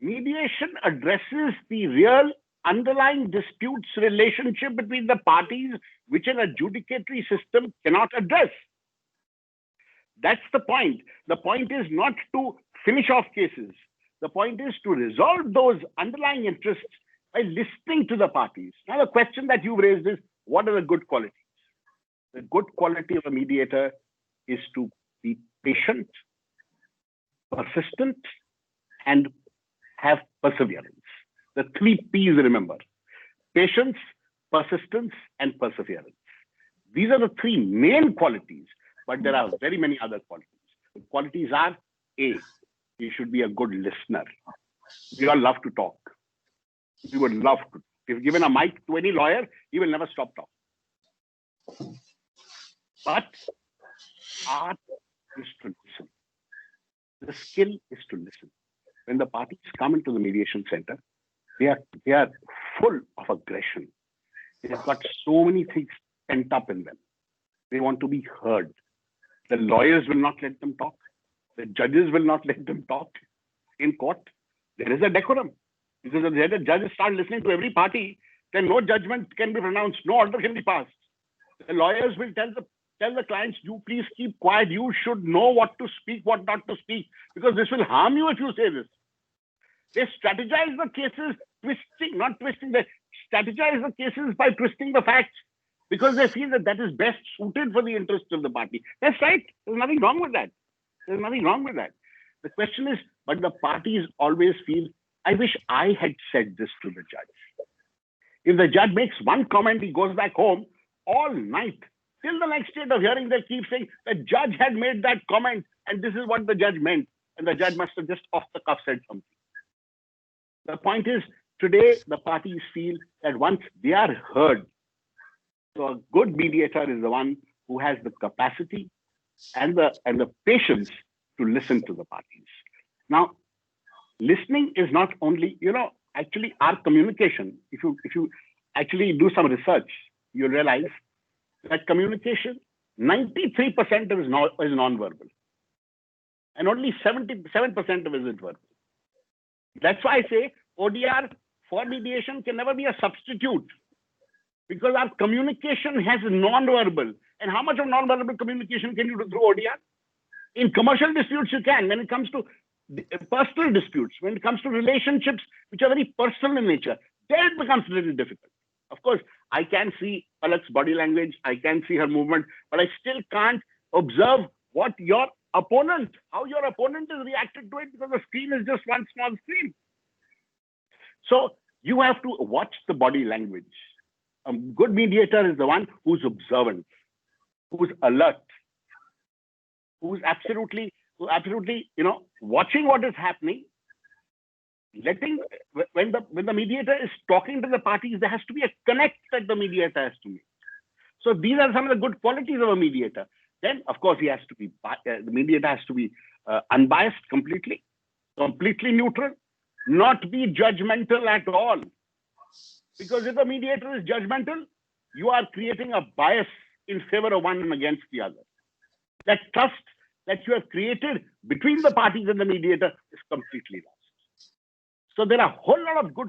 Mediation addresses the real underlying disputes relationship between the parties, which an adjudicatory system cannot address. That's the point. The point is not to finish off cases. The point is to resolve those underlying interests by listening to the parties. Now, the question that you've raised is, what are the good qualities? The good quality of a mediator is to be patient, persistent, and have perseverance. The 3 P's, remember: patience, persistence, and perseverance. These are the 3 main qualities, but there are very many other qualities. The qualities are: A, you should be a good listener. We all love to talk. We would love to. If given a mic to any lawyer, he will never stop talking. But art is to listen. The skill is to listen. When the parties come into the mediation center, they are full of aggression. They've got so many things pent up in them. They want to be heard. The lawyers will not let them talk. The judges will not let them talk in court. There is a decorum. Because if the judges start listening to every party, then no judgment can be pronounced, no order can be passed. The lawyers will tell the clients, you please keep quiet. You should know what to speak, what not to speak, because this will harm you if you say this. They strategize the cases, they strategize the cases by twisting the facts because they feel that is best suited for the interests of the party. That's right. There's nothing wrong with that. There's nothing wrong with that. The question is, but the parties always feel, I wish I had said this to the judge. If the judge makes one comment, he goes back home all night. Till the next date of hearing, they keep saying the judge had made that comment and this is what the judge meant. And the judge must have just off the cuff said something. The point is, today, the parties feel that once they are heard, so a good mediator is the one who has the capacity and the patience to listen to the parties. Now, listening is not only, actually our communication. If you actually do some research, you'll realize that communication, 93% is non-verbal, and only 77% of it is verbal. That's why I say ODR for mediation can never be a substitute, because our communication has non-verbal. And how much of non-verbal communication can you do through ODR? In commercial disputes, you can. When it comes to personal disputes, when it comes to relationships which are very personal in nature, there it becomes a little difficult. Of course, I can see Palak's body language, I can see her movement, but I still can't observe what how your opponent is reacted to it, because the screen is just one small screen. So you have to watch the body language. A good mediator is the one who's observant, who's alert, who's absolutely, watching what is happening, when the mediator is talking to the parties, there has to be a connect that the mediator has to make. So these are some of the good qualities of a mediator. Then, of course, the mediator has to be unbiased completely neutral, not be judgmental at all. Because if a mediator is judgmental, you are creating a bias in favor of one and against the other. That trust that you have created between the parties and the mediator is completely lost. So there are a whole lot of good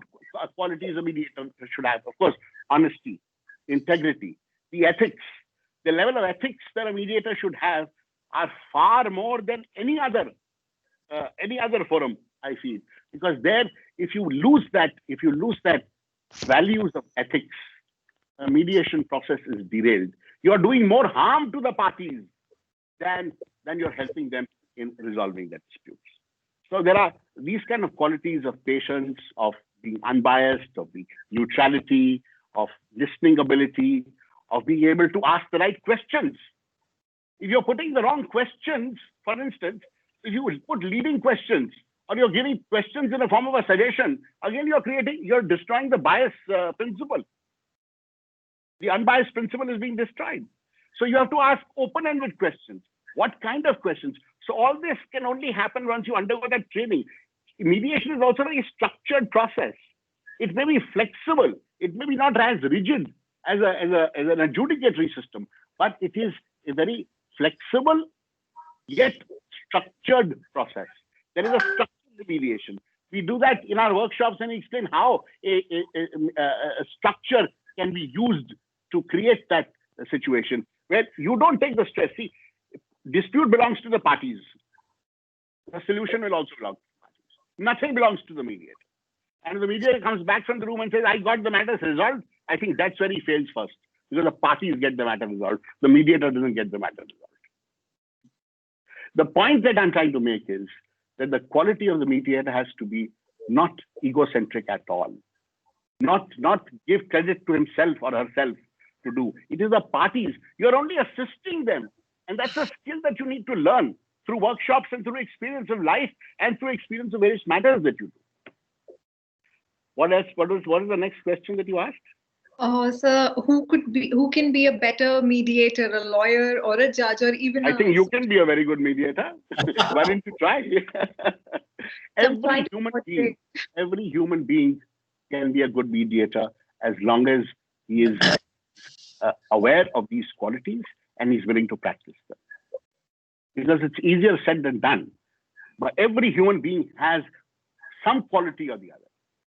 qualities a mediator should have. Of course, honesty, integrity, the ethics. The level of ethics that a mediator should have are far more than any other forum, I feel. Because there, if you lose that values of ethics, a mediation process is derailed. You're doing more harm to the parties than you're helping them in resolving their disputes. So there are these kind of qualities of patience, of being unbiased, of the neutrality, of listening ability, of being able to ask the right questions. If you're putting the wrong questions, for instance, if you put leading questions, or you're giving questions in the form of a suggestion, again, you're destroying the bias principle. The unbiased principle is being destroyed. So you have to ask open-ended questions. What kind of questions? So all this can only happen once you undergo that training. Mediation is also a very structured process. It may be flexible. It may be not as rigid as an adjudicatory system, but it is a very flexible yet structured process. There is a structure to mediation. We do that in our workshops and explain how a structure can be used to create that situation where you don't take the stress. See, dispute belongs to the parties. The solution will also belong to the parties. Nothing belongs to the mediator. And if the mediator comes back from the room and says, I got the matters resolved, I think that's where he fails first, because the parties get the matter resolved. The mediator doesn't get the matter resolved. The point that I'm trying to make is that the quality of the mediator has to be not egocentric at all. Not give credit to himself or herself to do. It is the parties. You're only assisting them. And that's a skill that you need to learn through workshops and through experience of life and through experience of various matters that you do. What else? What is the next question that you asked? Sir, who can be a better mediator, a lawyer or a judge, or even I think you can be a very good mediator. Why don't you try? Every human being can be a good mediator as long as he is aware of these qualities and he's willing to practice them. Because it's easier said than done. But every human being has some quality or the other.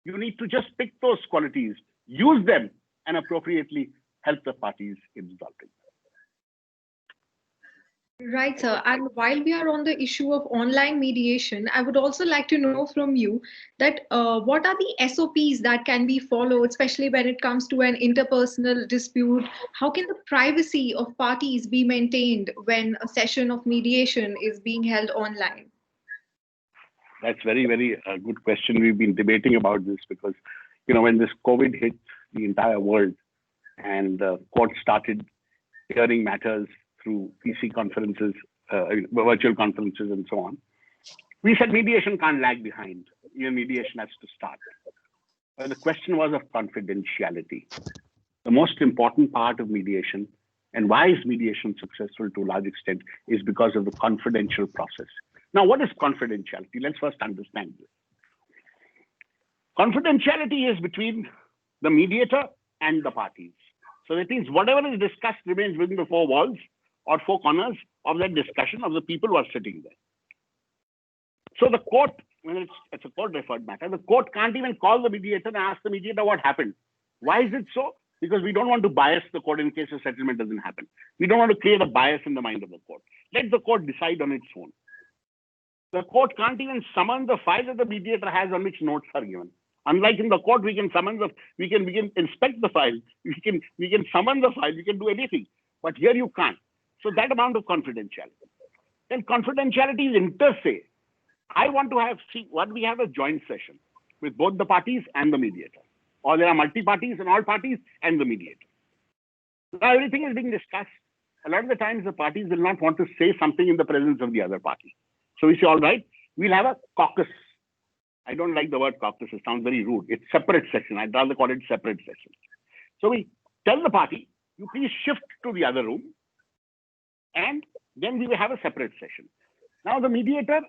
You need to just pick those qualities, use them, and appropriately help the parties in resolving. Right, sir. And while we are on the issue of online mediation, I would also like to know from you that what are the SOPs that can be followed, especially when it comes to an interpersonal dispute? How can the privacy of parties be maintained when a session of mediation is being held online? That's very, very good question. We've been debating about this because, when this COVID hit the entire world and court started hearing matters through PC conferences, virtual conferences, and so on, we said mediation can't lag behind. Mediation has to start. The question was of confidentiality. The most important part of mediation, and why is mediation successful to a large extent, is because of the confidential process. Now, what is confidentiality? Let's first understand this. Confidentiality is between the mediator and the parties. So that means whatever is discussed remains within the four walls or four corners of that discussion of the people who are sitting there. So the court, when it's a court-referred matter, the court can't even call the mediator and ask the mediator what happened. Why is it so? Because we don't want to bias the court in case a settlement doesn't happen. We don't want to create a bias in the mind of the court. Let the court decide on its own. The court can't even summon the file that the mediator has on which notes are given. Unlike in the court, we can summon we can inspect the file, we can summon the file, we can do anything. But here you can't. So that amount of confidentiality. Then confidentiality is inter se. I want to we have a joint session with both the parties and the mediator. Or there are multi-parties and all parties and the mediator. Now everything is being discussed. A lot of the times the parties will not want to say something in the presence of the other party. So we say, all right, we'll have a caucus. I don't like the word caucus, it sounds very rude. It's separate session. I'd rather call it separate session. So we tell the party, you please shift to the other room, and then we will have a separate session. Now the mediator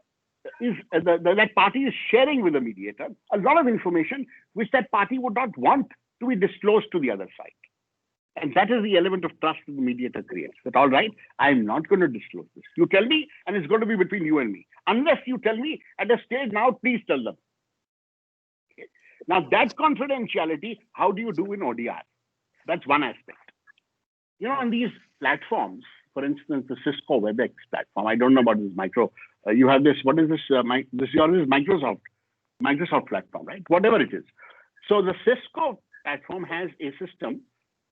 is, that party is sharing with the mediator a lot of information which that party would not want to be disclosed to the other side. And that is the element of trust that the mediator creates. That, all right, I'm not going to disclose this. You tell me, and it's going to be between you and me. Unless you tell me at a stage now, please tell them. Okay. Now, that confidentiality, how do you do in ODR? That's one aspect. You know, on these platforms, for instance, the Cisco WebEx platform, I don't know about this micro. You have this, what is this? This is Microsoft platform, right? Whatever it is. So the Cisco platform has a system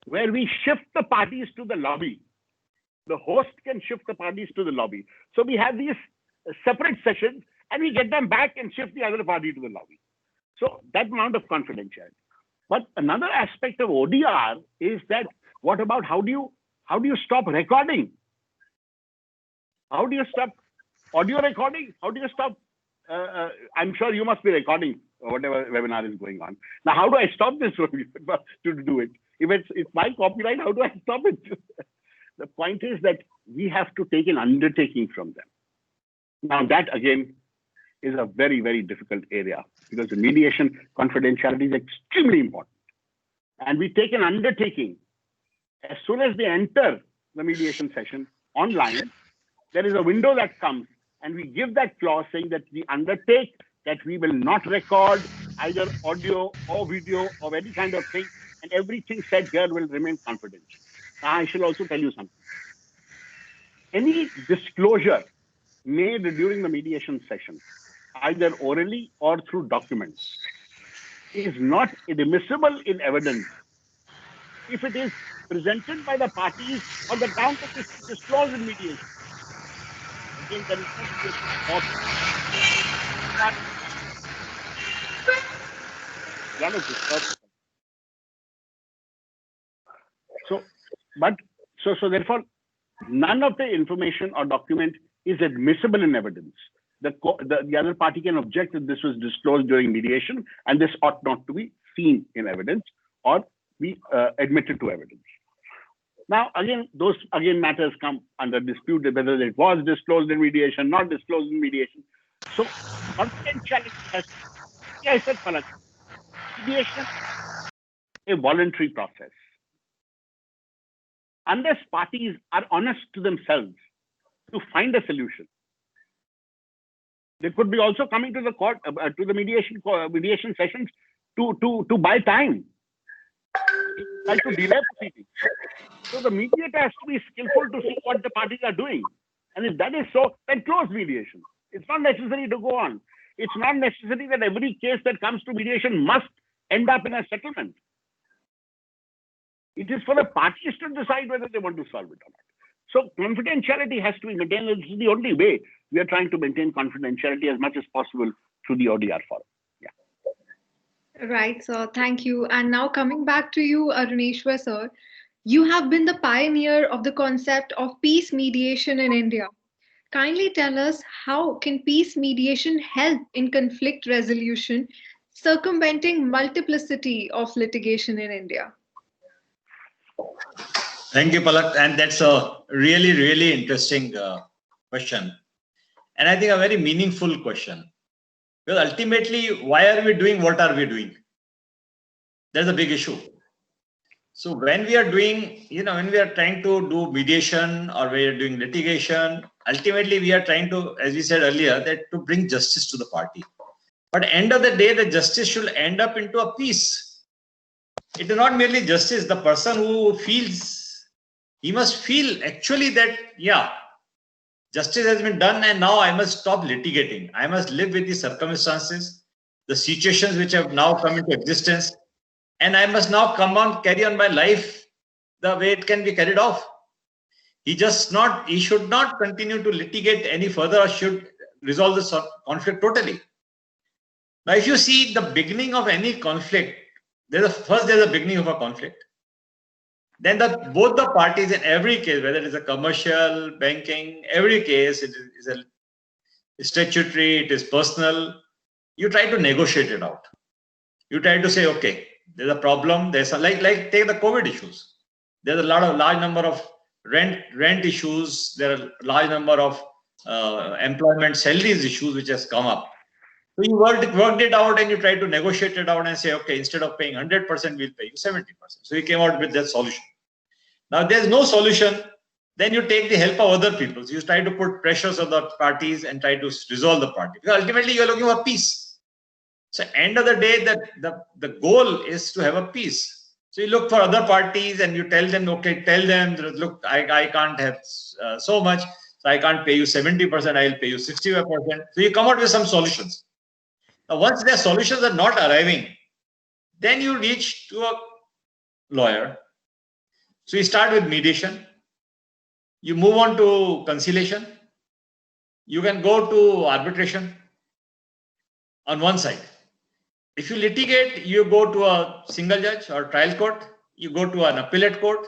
where we shift the parties to the lobby. The host can shift the parties to the lobby. So we have these separate sessions and we get them back and shift the other party to the lobby. So that amount of confidentiality. But another aspect of ODR is that what about how do you stop recording? How do you stop audio recording? How do you stop? I'm sure you must be recording whatever webinar is going on. Now, how do I stop this to do it? If it's my copyright, how do I stop it? The point is that we have to take an undertaking from them. Now, that again is a very, very difficult area because the mediation confidentiality is extremely important. And we take an undertaking. As soon as they enter the mediation session online, there is a window that comes and we give that clause saying that we undertake that we will not record either audio or video or any kind of thing, and everything said here will remain confidential. I shall also tell you something. Any disclosure made during the mediation session, either orally or through documents, is not admissible in evidence if it is presented by the parties on the ground that it is disclosed in mediation. Again, there is So therefore, none of the information or document is admissible in evidence. The other party can object that this was disclosed during mediation and this ought not to be seen in evidence or be admitted to evidence. Now, those matters come under dispute whether it was disclosed in mediation, not disclosed in mediation. So confidentiality has, I said, Palak, mediation is a voluntary process. Unless parties are honest to themselves to find a solution, they could be also coming to the court, to the mediation sessions to buy time, like to delay proceedings. So the mediator has to be skillful to see what the parties are doing. And if that is so, then close mediation. It's not necessary to go on. It's not necessary that every case that comes to mediation must end up in a settlement. It is for the parties to decide whether they want to solve it or not. So confidentiality has to be maintained. This is the only way we are trying to maintain confidentiality as much as possible through the ODR forum. Yeah. Right, sir. Thank you. And now coming back to you, Aruneshwar, sir, you have been the pioneer of the concept of peace mediation in India. Kindly tell us, how can peace mediation help in conflict resolution, circumventing multiplicity of litigation in India? Thank you, Palak. And that's a really, really interesting question. And I think a very meaningful question, Because ultimately, why are we doing what are we doing? That's a big issue. So when we are doing, when we are trying to do mediation or we are doing litigation, ultimately we are trying to, as we said earlier, that to bring justice to the party. But at the end of the day, the justice should end up into a peace. It is not merely justice. The person who feels, he must feel actually that, yeah, justice has been done and now I must stop litigating. I must live with the circumstances, the situations which have now come into existence, and I must now carry on my life the way it can be carried off. He should not continue to litigate any further, or should resolve this conflict totally. Now, if you see the beginning of any conflict, there's a beginning of a conflict. Then both the parties in every case, whether it is a commercial, banking, every case, it is a statutory, it is personal, you try to negotiate it out. You try to say, okay, there's a problem. There's like take the COVID issues. There's a large number of rent issues. There are a large number of employment salaries issues which has come up. So you worked it out and you try to negotiate it out and say, okay, instead of paying 100%, we'll pay you 70%. So you came out with that solution. Now there's no solution. Then you take the help of other people. So you try to put pressures on the parties and try to resolve the party. Because ultimately you're looking for peace. So end of the day, the goal is to have a peace. So you look for other parties and you tell them, look, I can't have so much, so I can't pay you 70%, I'll pay you 65%. So you come out with some solutions. Now, once their solutions are not arriving, then you reach to a lawyer. So you start with mediation. You move on to conciliation. You can go to arbitration on one side. If you litigate, you go to a single judge or trial court, you go to an appellate court,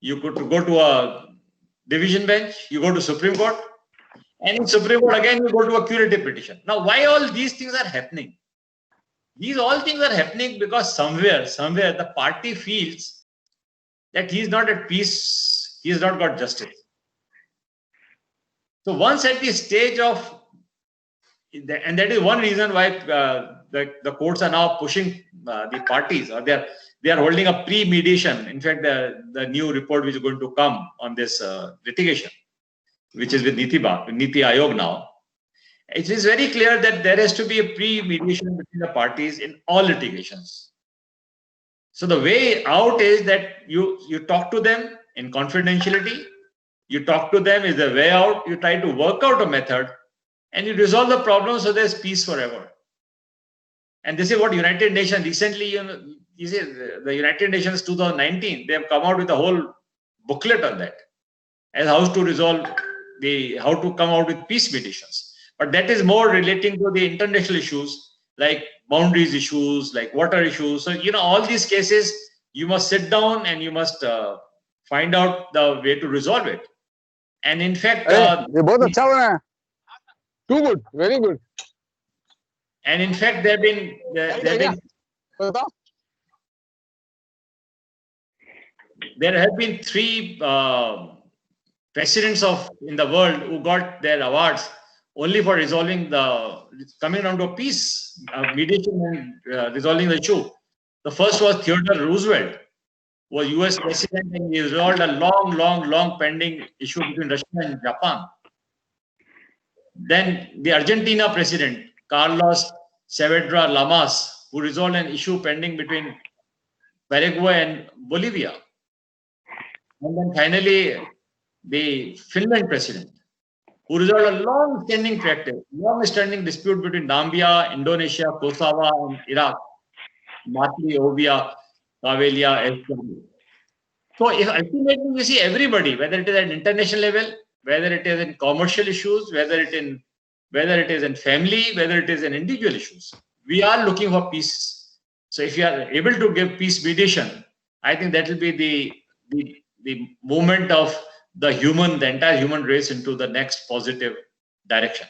you go to a division bench, you go to Supreme Court, and in Supreme Court again, you go to a curative petition. Now, why all these things are happening? These all things are happening because somewhere the party feels that he is not at peace, he has not got justice. So once at the stage of, and that is one reason why the courts are now pushing the parties, or they are holding a pre-mediation. In fact, the new report which is going to come on this litigation, which is with Niti Aayog now, it is very clear that there has to be a pre-mediation between the parties in all litigations. So the way out is that you talk to them in confidentiality, you talk to them is the way out, you try to work out a method, and you resolve the problem so there's peace forever. And this is what United Nations recently, you see, the United Nations 2019, they have come out with a whole booklet on that, as how to come out with peace mediations. But that is more relating to the international issues, like boundaries issues, like water issues. So, all these cases, you must sit down and you must find out the way to resolve it. And in fact, too good, very good. And in fact, there have been 3 presidents in the world who got their awards only for coming down to a peace, mediation and resolving the issue. The first was Theodore Roosevelt, who was US president, and he resolved a long pending issue between Russia and Japan. Then the Argentina president, Carlos Saavedra Lamas, who resolved an issue pending between Paraguay and Bolivia. And then finally, the Finland president, who resolved a long-standing dispute between Nambia, Indonesia, Kosovo, and Iraq, Matli, Ovia, Kavelia, SW. So ultimately, you see everybody, whether it is at international level, whether it is in commercial issues, whether it is in family, whether it is in individual issues, we are looking for peace. So if you are able to give peace mediation, I think that will be the movement of the entire human race into the next positive direction.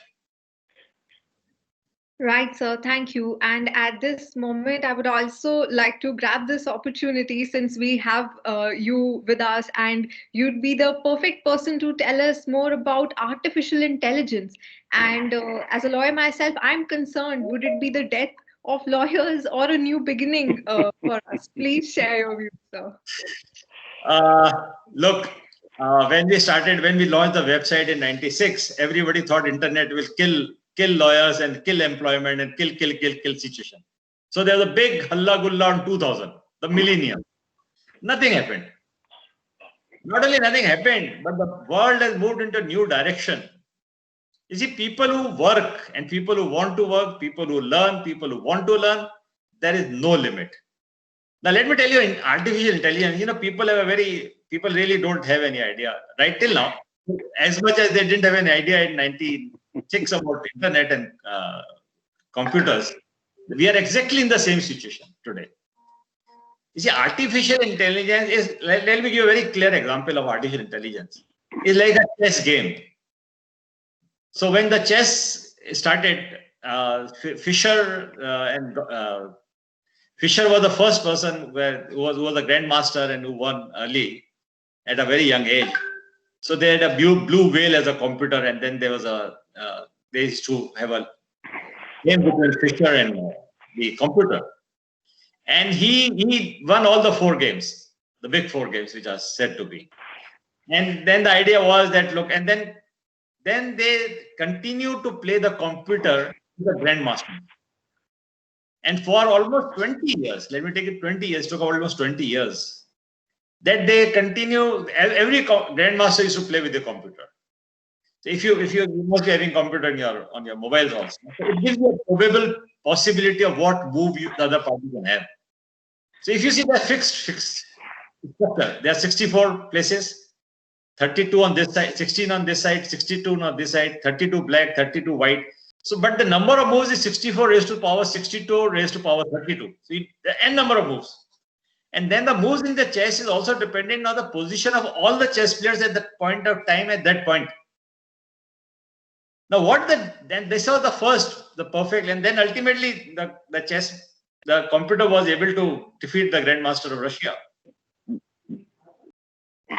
Right, sir. Thank you. And at this moment, I would also like to grab this opportunity since we have you with us, and you'd be the perfect person to tell us more about artificial intelligence. And as a lawyer myself, I'm concerned, would it be the death of lawyers or a new beginning for us? Please share your views, sir. Look, when we launched the website in '96, everybody thought internet will kill lawyers and kill employment and kill situation. So there was a big halla gulla in 2000, the millennium. Nothing happened. Not only nothing happened, but the world has moved into a new direction. You see, people who work and people who want to work, people who learn, people who want to learn, there is no limit. Now, let me tell you, in artificial intelligence, people really don't have any idea right till now. As much as they didn't have any idea in '96 about internet and computers, we are exactly in the same situation today. You see, artificial intelligence is, let me give a very clear example of artificial intelligence. It's like a chess game. So when the chess started, Fisher Fisher was the first person who was a grandmaster and who won early at a very young age. So they had a blue whale as a computer, and then there was they used to have a game between Fisher and the computer. And he won all the 4 games, the big 4 games, which are said to be. And then the idea was that, look, and then they continued to play the computer to the grandmaster. And for almost 20 years, let me take it 20 years, took almost 20 years, that they continue, every grandmaster used to play with the computer. So if you must be having computer on your mobile also, it gives you a probable possibility of what move the other party can have. So if you see the fixed structure, there are 64 places, 32 on this side, 16 on this side, 62 on this side, 32 black, 32 white. So, but the number of moves is 64 raised to power 62 raised to power 32. So, the n number of moves. And then the moves in the chess is also dependent on the position of all the chess players at that point of time, at that point. Now, then this was the perfect, and then ultimately the computer was able to defeat the Grandmaster of Russia.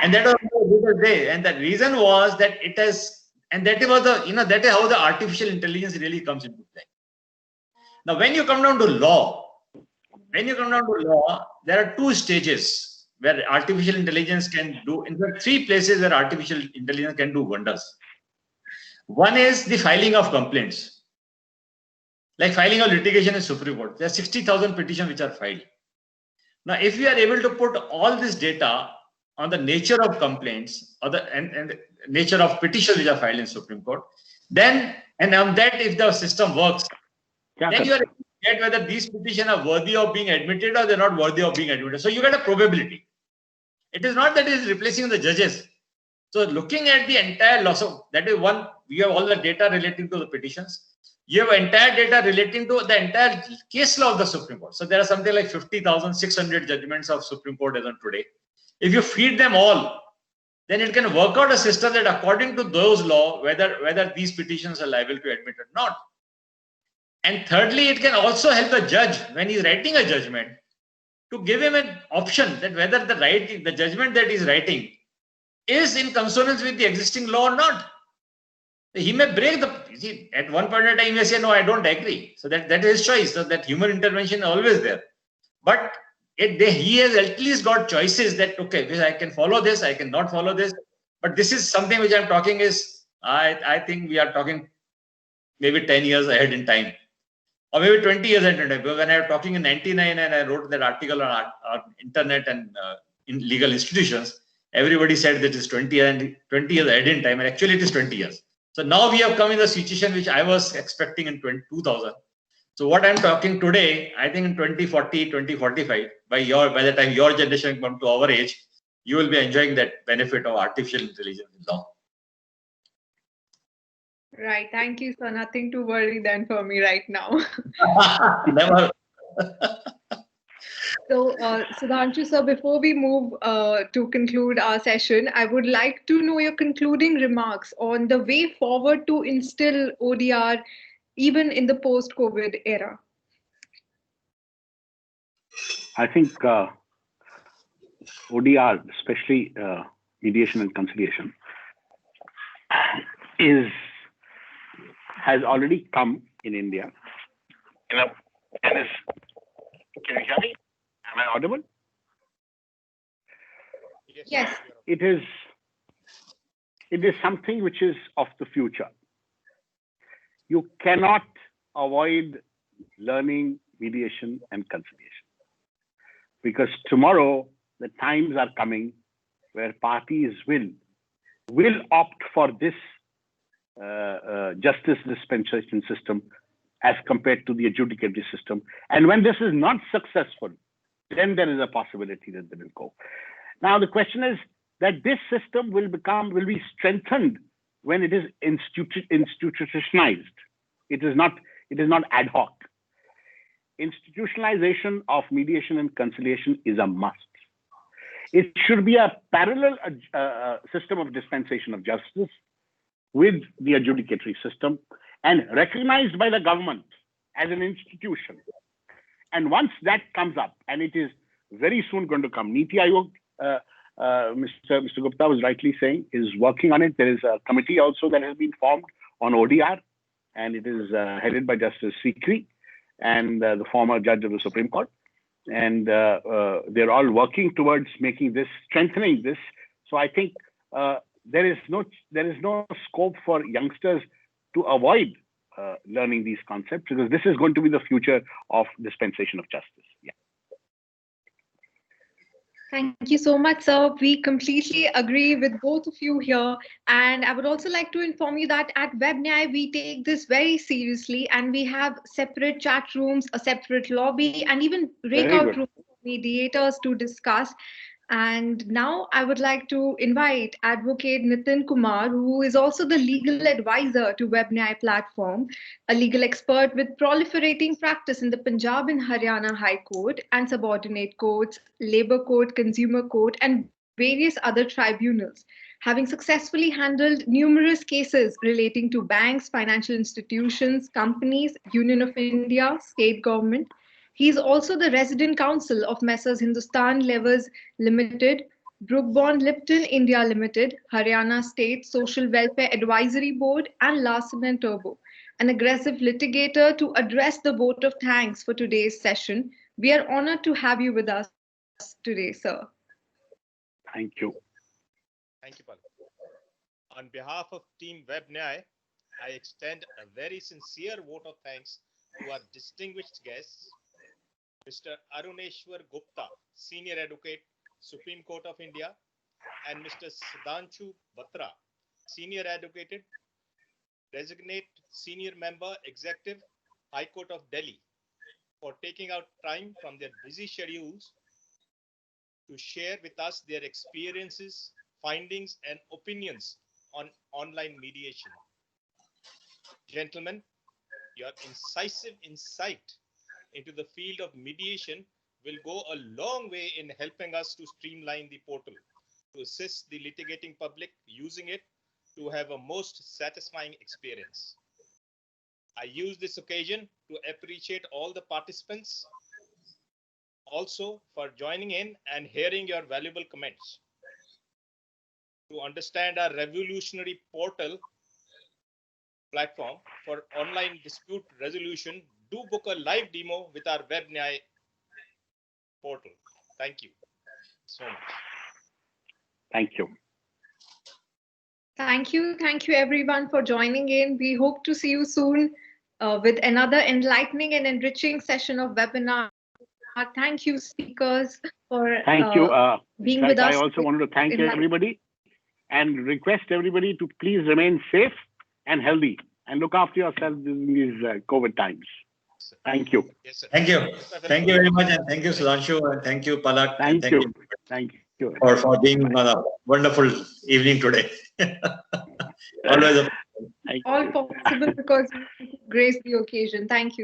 And that was the day. And the reason was that it has, and that was that is how the artificial intelligence really comes into play. Now, when you come down to law, there are 2 stages where artificial intelligence can do. In fact, 3 places where artificial intelligence can do wonders. One is the filing of complaints, like filing of litigation in Supreme Court. There are 60,000 petitions which are filed. Now, if we are able to put all this data on the nature of complaints or and nature of petitions which are filed in Supreme Court, then, and on that, if the system works, then you are able to get whether these petitions are worthy of being admitted or they're not worthy of being admitted. So you get a probability. It is not that it is replacing the judges. So looking at the entire law, so that is one, we have all the data relating to the petitions. You have entire data relating to the entire case law of the Supreme Court. So there are something like 50,600 judgments of Supreme Court as on today. If you feed them all, then it can work out a system that according to those law, whether these petitions are liable to admit or not. And thirdly, it can also help the judge when he's writing a judgment to give him an option that whether the judgment that he's writing is in consonance with the existing law or not. He may break at one point in time, he may say, no, I don't agree. So that is his choice. So that human intervention is always there. But he has at least got choices that, okay, I can follow this, I cannot follow this. But this is something which I'm talking is, I think we are talking maybe 10 years ahead in time. Or maybe 20 years ahead in time. Because when I was talking in '99 and I wrote that article on internet and in legal institutions, everybody said that it's 20 years ahead in time. And actually it is 20 years. So now we have come in the situation which I was expecting in 2000. So what I'm talking today, I think in 2040, 2045, by the time your generation comes to our age, you will be enjoying that benefit of artificial intelligence in law. Right. Thank you, sir. Nothing to worry then for me right now. Never. So, Sudhanshu sir, before we move to conclude our session, I would like to know your concluding remarks on the way forward to instill ODR even in the post-COVID era? I think ODR, especially mediation and conciliation, has already come in India. And is, can you hear me? Am I audible? Yes. It is something which is of the future. You cannot avoid learning mediation and conciliation, because tomorrow the times are coming where parties will opt for this justice dispensation system as compared to the adjudicatory system. And when this is not successful, then there is a possibility that they will go. Now the question is that this system will be strengthened when it is institutionalized. It is not ad hoc. Institutionalization of mediation and conciliation is a must. It should be a parallel system of dispensation of justice with the adjudicatory system and recognized by the government as an institution. And once that comes up, and it is very soon going to come, Niti Aayog, Mr. Gupta was rightly saying, is working on it. There is a committee also that has been formed on ODR, and it is headed by Justice Sikri and the former judge of the Supreme Court. And they're all working towards making this, strengthening this. So I think there is no scope for youngsters to avoid learning these concepts, because this is going to be the future of dispensation of justice. Yeah. Thank you so much, sir. We completely agree with both of you here. And I would also like to inform you that at WebNyai, we take this very seriously, and we have separate chat rooms, a separate lobby, and even breakout rooms for mediators to discuss. And now I would like to invite Advocate Nitin Kumar, who is also the legal advisor to WebNyai platform, a legal expert with proliferating practice in the Punjab and Haryana High Court and subordinate courts, Labour Court, Consumer Court, and various other tribunals, having successfully handled numerous cases relating to banks, financial institutions, companies, Union of India, state government. He is also the resident counsel of Messrs. Hindustan Levers Limited, Brook Bond Lipton India Limited, Haryana State Social Welfare Advisory Board, and Larsen and Turbo, an aggressive litigator to address the vote of thanks for today's session. We are honored to have you with us today, sir. Thank you. Thank you, Palak. On behalf of Team WebNyai, I extend a very sincere vote of thanks to our distinguished guests, Mr. Aruneshwar Gupta, Senior Advocate, Supreme Court of India, and Mr. Sudhanshu Batra, Senior Advocate, Designate Senior Member, Executive, High Court of Delhi, for taking out time from their busy schedules to share with us their experiences, findings, and opinions on online mediation. Gentlemen, your incisive insight into the field of mediation will go a long way in helping us to streamline the portal, to assist the litigating public using it to have a most satisfying experience. I use this occasion to appreciate all the participants also for joining in and hearing your valuable comments. To understand our revolutionary portal platform for online dispute resolution, do book a live demo with our WebNyai portal. Thank you so much. Thank you. Thank you. Thank you, everyone, for joining in. We hope to see you soon with another enlightening and enriching session of webinar. Thank you, speakers, for being with us. I also wanted to thank everybody and request everybody to please remain safe and healthy and look after yourselves in these COVID times. Thank you. Yes, sir. Thank you. Thank you very much. And thank you, Sudhanshu. And thank you, Palak. Thank you. Thank you. For being on a wonderful evening today. Always all possible because you graced the occasion. Thank you.